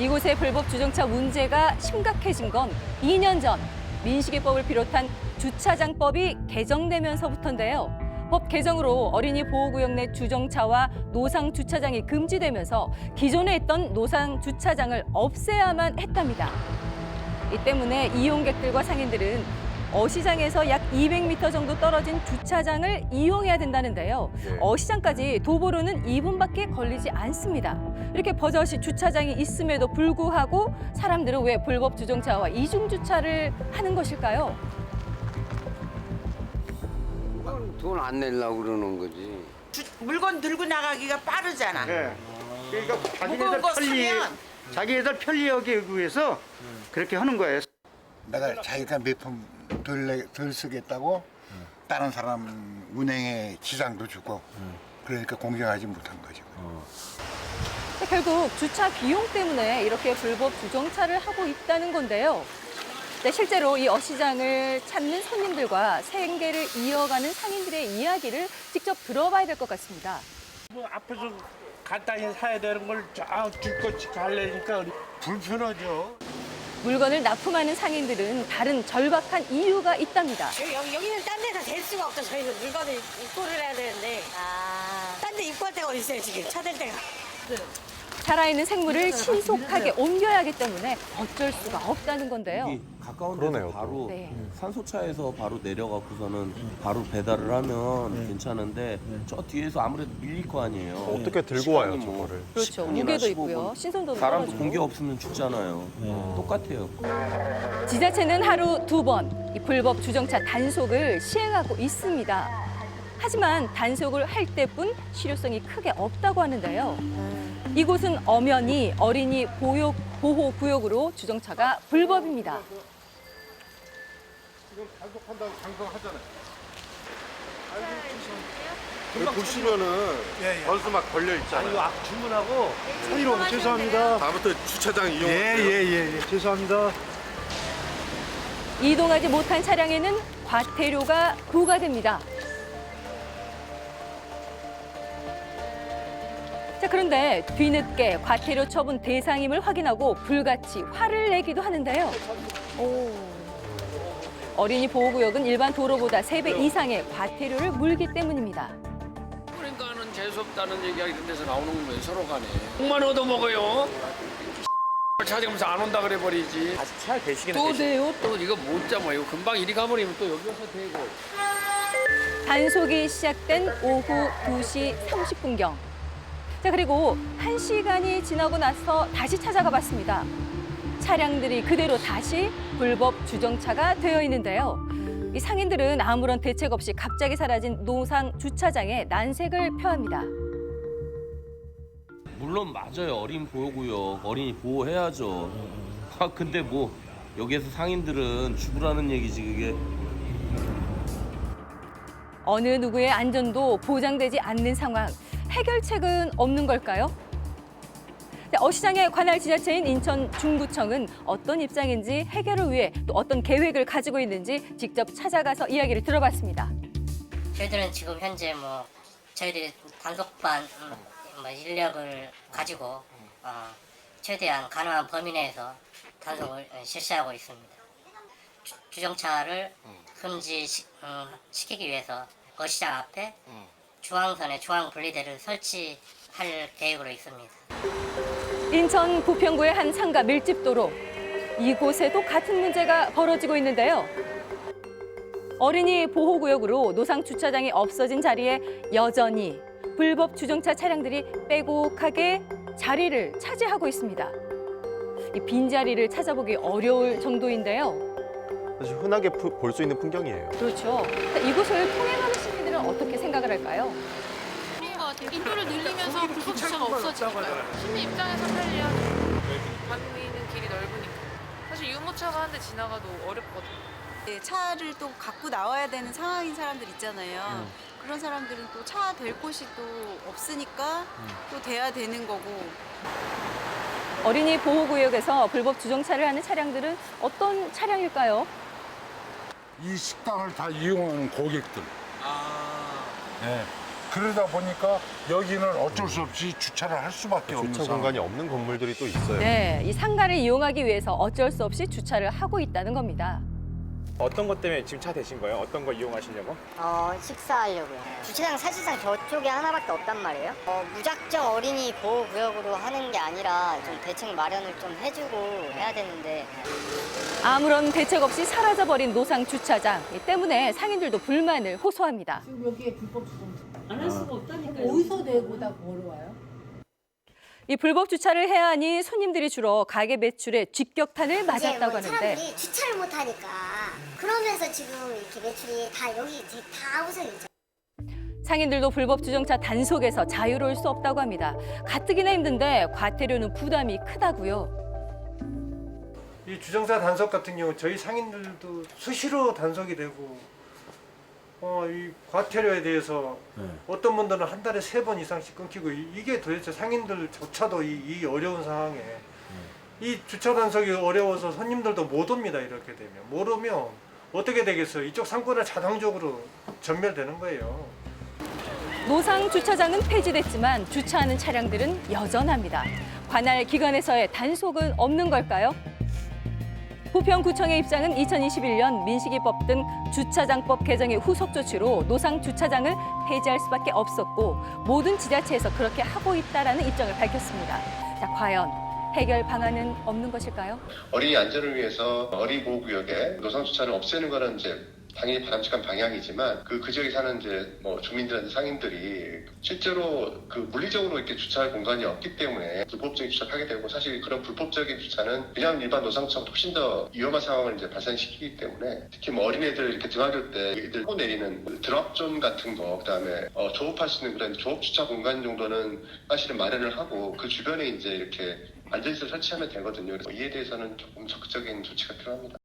이곳의 불법 주정차 문제가 심각해진 건 2년 전 민식이법을 비롯한 주차장법이 개정되면서부터인데요. 법 개정으로 어린이 보호구역 내 주정차와 노상 주차장이 금지되면서 기존에 있던 노상 주차장을 없애야만 했답니다. 이 때문에 이용객들과 상인들은 어시장에서 약 200m 정도 떨어진 주차장을 이용해야 된다는데요. 어시장까지 도보로는 2분밖에 걸리지 않습니다. 이렇게 버젓이 주차장이 있음에도 불구하고 사람들은 왜 불법 주정차와 이중주차를 하는 것일까요? 돈 안 내려고 그러는 거지. 물건 들고 나가기가 빠르잖아. 네. 그러니까 무거운 거 사면 자기네들 편리하기 위해서 그렇게 하는 거예요. 내가 자기가 몇 푼 덜 쓰겠다고 다른 사람 운행에 지장도 주고 그러니까 공정하지 못한 거죠. 결국 주차 비용 때문에 이렇게 불법 주정차를 하고 있다는 건데요. 네, 실제로 이 어시장을 찾는 손님들과 생계를 이어가는 상인들의 이야기를 직접 들어봐야 될 것 같습니다. 뭐 앞에서 간단히 사야 되는 걸 줄것이 가려니까 불편하죠. 물건을 납품하는 상인들은 다른 절박한 이유가 있답니다. 여기는 딴 데다 댈 수가 없어. 저희는 물건을 입고를 해야 되는데. 딴 데 입고할 데가 어디 있어요, 지금? 차댈 데가. 살아있는 생물을 신속하게 옮겨야 하기 때문에 어쩔 수가 없다는 건데요. 여기 가까운 데서 바로 네. 산소차에서 바로 내려가고서는 바로 배달을 하면 괜찮은데 저 뒤에서 아무래도 밀릴 거 아니에요. 어떻게 들고 와요, 시간이 뭐 저거를? 그렇죠. 10분이나 무게도 15분. 있고요. 신선도도 사람도 떨어지고. 공기 없으면 죽잖아요. 똑같아요. 지자체는 하루 2번 이 불법 주정차 단속을 시행하고 있습니다. 하지만 단속을 할 때뿐 실효성이 크게 없다고 하는데요. 이곳은 엄연히 어린이 보호구역으로 주정차가 불법입니다. 지금 단속한다고 장성하잖아요. 여기 보시면은 벌써 막 걸려 있잖아요. 주문하고 사이로 죄송합니다. 다음부터 주차장 이용. 예, 죄송합니다. 이동하지 못한 차량에는 과태료가 부과됩니다. 자, 그런데 뒤늦게 과태료 처분 대상임을 확인하고 불같이 화를 내기도 하는데요. 어린이 보호구역은 일반 도로보다 3배 이상의 과태료를 물기 때문입니다. 그러니까는 재수없다는 얘기가 이런 데서 나오는 거예요, 서로 간에. 공만 얻어먹어요. 찾으면서 안 온다 그래 버리지. 다시 차 대시기는 또 돼요? 또 이거 못 잡아. 이거 금방 이리 가버리면 또 여기 와서 되고. 단속이 시작된 오후 2시 30분경. 자, 그리고 1시간이 지나고 나서 다시 찾아가 봤습니다. 차량들이 그대로 다시 불법 주정차가 되어 있는데요. 이 상인들은 아무런 대책 없이 갑자기 사라진 노상 주차장에 난색을 표합니다. 물론 맞아요. 어린 보호구역, 어린이 보호해야죠. 근데 뭐 여기에서 상인들은 죽으라는 얘기지 그게. 어느 누구의 안전도 보장되지 않는 상황. 해결책은 없는 걸까요? 어시장의 관할 지자체인 인천 중구청은 어떤 입장인지 해결을 위해 또 어떤 계획을 가지고 있는지 직접 찾아가서 이야기를 들어봤습니다. 저희들은 지금 현재 저희들이 단속반 인력을 가지고 최대한 가능한 범위 내에서 단속을 실시하고 있습니다. 주정차를 금지시키기 위해서 어시장 앞에 중앙선에 중앙 분리대를 설치할 계획으로 있습니다. 인천 부평구의 한 상가 밀집도로. 이곳에도 같은 문제가 벌어지고 있는데요. 어린이 보호구역으로 노상 주차장이 없어진 자리에 여전히 불법 주정차 차량들이 빼곡하게 자리를 차지하고 있습니다. 이 빈자리를 찾아보기 어려울 정도인데요. 사실 흔하게 볼 수 있는 풍경이에요. 그렇죠. 이곳을 통행하는 시민들은 어떻게 생각을 할까요? 인도를 늘리면서 불법 주차가 없어지니까 시민 입장에서 편리하죠. 다니는 길이 넓으니까. 사실 유모차가 한 대 지나가도 어렵거든요. 네, 차를 또 갖고 나와야 되는 상황인 사람들 있잖아요. 그런 사람들은 또 차 댈 곳이 또 없으니까 또 돼야 되는 거고. 어린이 보호구역에서 불법 주정차를 하는 차량들은 어떤 차량일까요? 이 식당을 다 이용하는 고객들. 네. 그러다 보니까 여기는 어쩔 수 없이 주차를 할 수밖에 없는 주차 상황. 공간이 없는 건물들이 또 있어요. 네, 이 상가를 이용하기 위해서 어쩔 수 없이 주차를 하고 있다는 겁니다. 어떤 것 때문에 지금 차 대신 거예요? 어떤 거 이용하시려고? 식사하려고요. 주차장 사실상 저쪽에 하나밖에 없단 말이에요. 무작정 어린이 보호구역으로 하는 게 아니라 좀 대책 마련을 좀 해주고 해야 되는데. 아무런 대책 없이 사라져버린 노상 주차장 이 때문에 상인들도 불만을 호소합니다. 지금 여기에 불법 주차 안 할 수가 없다니까요. 어디서 내고 다 벌어와요? 이 불법 주차를 해야 하니 손님들이 줄어 가게 매출에 직격탄을 맞았다고 하는데 사람들이 주차를 못 하니까 그러면서 지금 이렇게 매출이 다 여기 다 우선이죠. 상인들도 불법 주정차 단속에서 자유로울 수 없다고 합니다. 가뜩이나 힘든데 과태료는 부담이 크다고요. 이 주정차 단속 같은 경우 저희 상인들도 수시로 단속이 되고 이 과태료에 대해서 어떤 분들은 한 달에 3번 이상씩 끊기고 이게 도대체 상인들조차도 이 어려운 상황에 이 주차 단속이 어려워서 손님들도 못 옵니다. 이렇게 되면 못 오면 어떻게 되겠어요? 이쪽 상권은 자동적으로 전멸되는 거예요. 노상 주차장은 폐지됐지만 주차하는 차량들은 여전합니다. 관할 기관에서의 단속은 없는 걸까요? 부평구청의 입장은 2021년 민식이법 등 주차장법 개정의 후속 조치로 노상 주차장을 폐지할 수밖에 없었고 모든 지자체에서 그렇게 하고 있다라는 입장을 밝혔습니다. 자, 과연 해결 방안은 없는 것일까요? 어린이 안전을 위해서 어린이 보호구역에 노상 주차를 없애는 거는 이제 당연히 바람직한 방향이지만 그 지역에 사는 이제 주민들한테 상인들이 실제로 그 물리적으로 이렇게 주차할 공간이 없기 때문에 불법적인 주차를 하게 되고 사실 그런 불법적인 주차는 그냥 일반 노상주차보다 훨씬 더 위험한 상황을 이제 발생시키기 때문에 특히 어린애들 이렇게 등하교 때 애들 타고 내리는 드랍존 같은 거 그다음에 조업할 수 있는 그런 조업 주차 공간 정도는 사실은 마련을 하고 그 주변에 이제 이렇게 안전시설 설치하면 되거든요. 그래서 이에 대해서는 조금 적극적인 조치가 필요합니다.